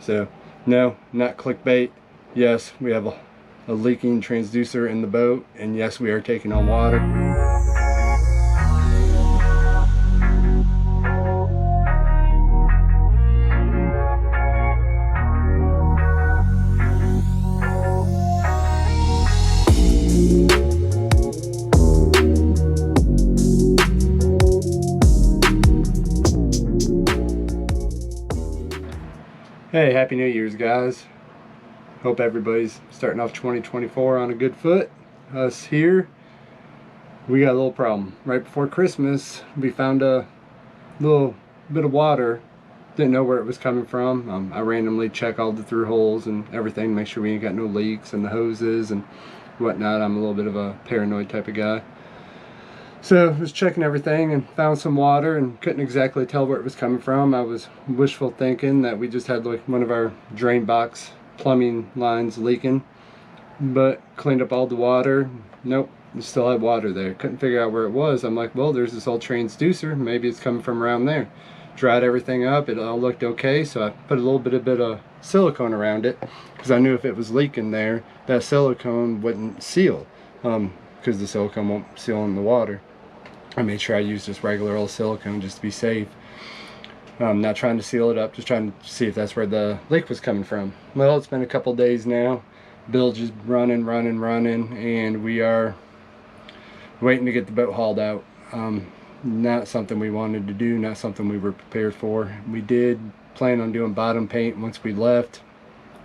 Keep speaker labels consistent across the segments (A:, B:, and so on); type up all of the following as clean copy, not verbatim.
A: So no, not clickbait. Yes, we have a leaking transducer in the boat, and yes, we are taking on water. Hey, Happy New Year's, guys. Hope everybody's starting off 2024 on a good foot. Us here, we got a little problem. Right before Christmas, we found a little bit of water. Didn't know where it was coming from. I randomly check all the through holes and everything, make sure we ain't got no leaks in the hoses and whatnot. I'm a little bit of a paranoid type of guy. So I was checking everything and found some water and couldn't exactly tell where it was coming from. I was wishful thinking that we just had like one of our drain box plumbing lines leaking, but cleaned up all the water. Nope, we still had water there. Couldn't figure out where it was. I'm like, well, there's this old transducer. Maybe it's coming from around there. Dried everything up. It all looked okay, so I put a little bit of silicone around it because I knew if it was leaking there, that silicone wouldn't seal, because the silicone won't seal in the water. I made sure I used just regular old silicone just to be safe. I'm not trying to seal it up, just trying to see if that's where the leak was coming from. Well, it's been a couple days now. Bilge is running, and we are waiting to get the boat hauled out. Not something we wanted to do, not something we were prepared for. We did plan on doing bottom paint once we left.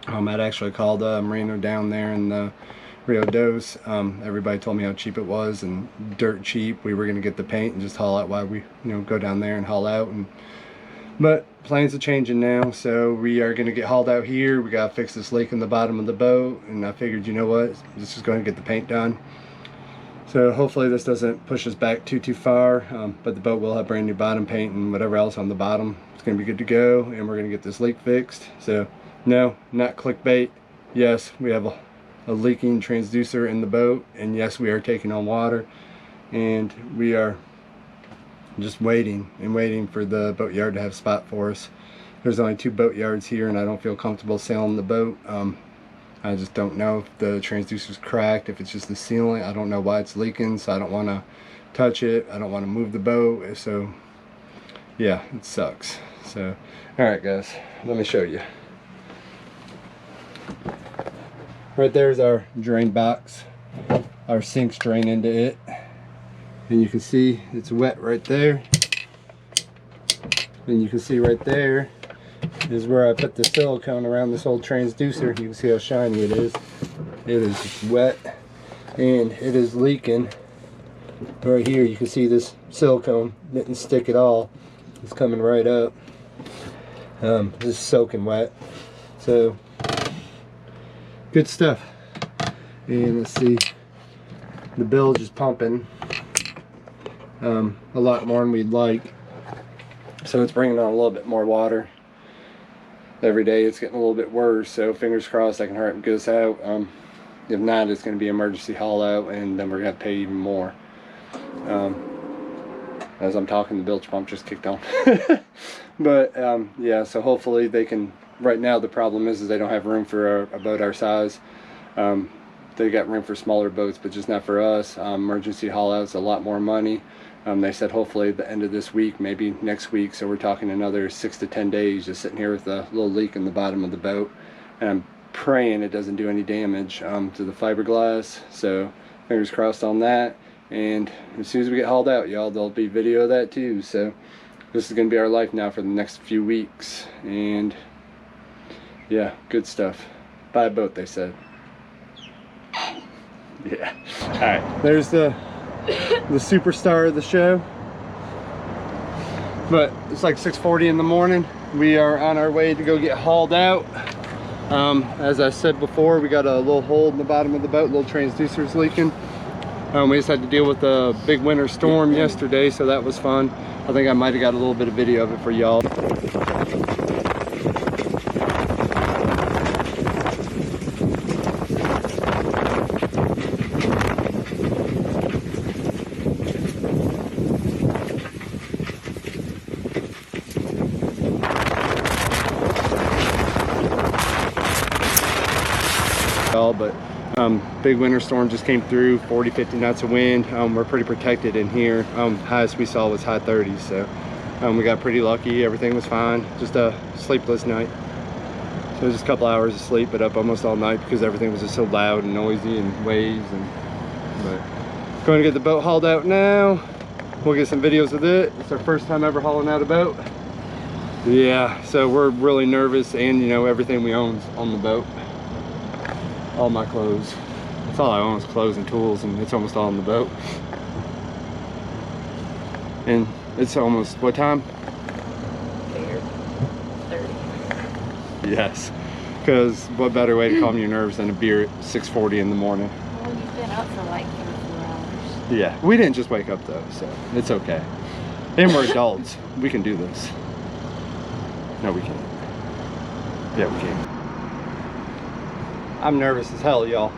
A: I'd actually called Marino down there in the Rio Dos. Everybody told me how cheap it was, and dirt cheap. We were going to get the paint and just haul out while we go down there and haul out. But plans are changing now, so we are going to get hauled out here. We got to fix this leak in the bottom of the boat, and I figured, you know what, just going to get the paint done. So hopefully this doesn't push us back too far, but the boat will have brand new bottom paint and whatever else on the bottom. It's going to be good to go, and we're going to get this leak fixed. So no, not clickbait. Yes, we have a leaking transducer in the boat, and yes, we are taking on water, and we are just waiting for the boatyard to have a spot for us. There's only 2 boatyards here, and I don't feel comfortable sailing the boat. I just don't know if the transducer's cracked, if it's just the sealant. I don't know why it's leaking, so I don't want to touch it. I don't want to move the boat, so yeah, it sucks. So alright guys, let me show you. Right there's our drain box. Our sinks drain into it, and you can see it's wet right there. And you can see right there is where I put the silicone around this old transducer. You can see how shiny it is. It is just wet, and it is leaking. Right here you can see this silicone didn't stick at all. It's coming right up. This is soaking wet. So good stuff. And let's see, the bilge is pumping a lot more than we'd like, so it's bringing on a little bit more water every day. It's getting a little bit worse, so fingers crossed I can hurry up and get us out. If not, it's going to be emergency haul out, and then we're going to pay even more. As I'm talking, the bilge pump just kicked on. But yeah, so hopefully they can. Right now the problem is they don't have room for a boat our size. They got room for smaller boats, but just not for us. Emergency haul out's a lot more money. They said hopefully at the end of this week, maybe next week, so we're talking another 6 to 10 days just sitting here with a little leak in the bottom of the boat, and I'm praying it doesn't do any damage to the fiberglass. So fingers crossed on that, and as soon as we get hauled out, y'all, there'll be video of that too. So this is going to be our life now for the next few weeks, and yeah, good stuff. Buy a boat, they said. Yeah. Alright, there's the superstar of the show. But it's like 6:40 in the morning. We are on our way to go get hauled out. As I said before, we got a little hole in the bottom of the boat, little transducer's leaking. We just had to deal with a big winter storm yesterday, so that was fun. I think I might have got a little bit of video of it for y'all. y'all, but big winter storm just came through, 40-50 knots of wind. We're pretty protected in here. Highest we saw was high 30s, so we got pretty lucky. Everything was fine. Just a sleepless night. So it was just a couple hours of sleep, but up almost all night because everything was just so loud and noisy and waves. But going to get the boat hauled out now. We'll get some videos of it. It's our first time ever hauling out a boat. Yeah, so we're really nervous, and you know, everything we own's on the boat. All my clothes. That's all I own is clothes and tools, and it's almost all on the boat. And it's almost, what time? 30. Yes, because what better way to calm your nerves than a beer at 6:40 in the morning?
B: Well, you've been up for like 3 or 4 hours.
A: Yeah, we didn't just wake up though, so it's okay. And we're adults. We can do this. No, we can't. Yeah, we can. I'm nervous as hell, y'all.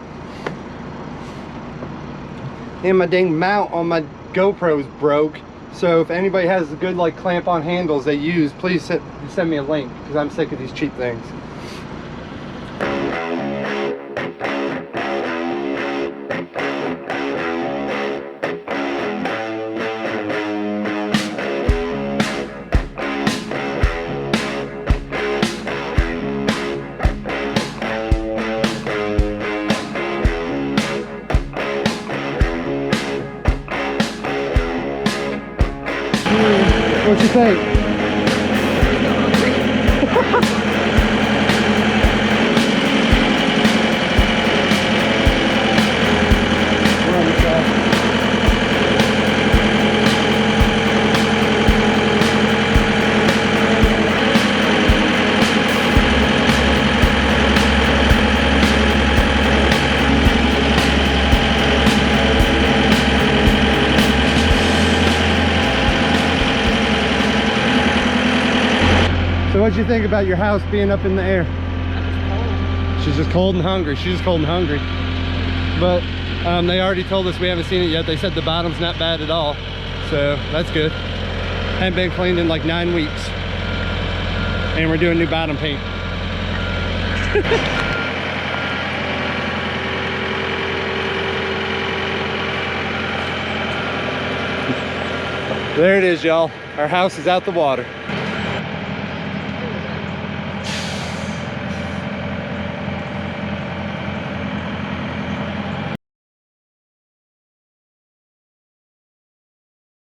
A: And my dang mount on my GoPro is broke. So if anybody has a good like clamp-on handles they use, please send me a link, because I'm sick of these cheap things. What you think? We're on the track. So what'd you think about your house being up in the air? She's just cold and hungry. She's just cold and hungry. But they already told us, we haven't seen it yet. They said the bottom's not bad at all. So that's good. Hadn't been cleaned in like 9 weeks. And we're doing new bottom paint. There it is, y'all. Our house is out the water.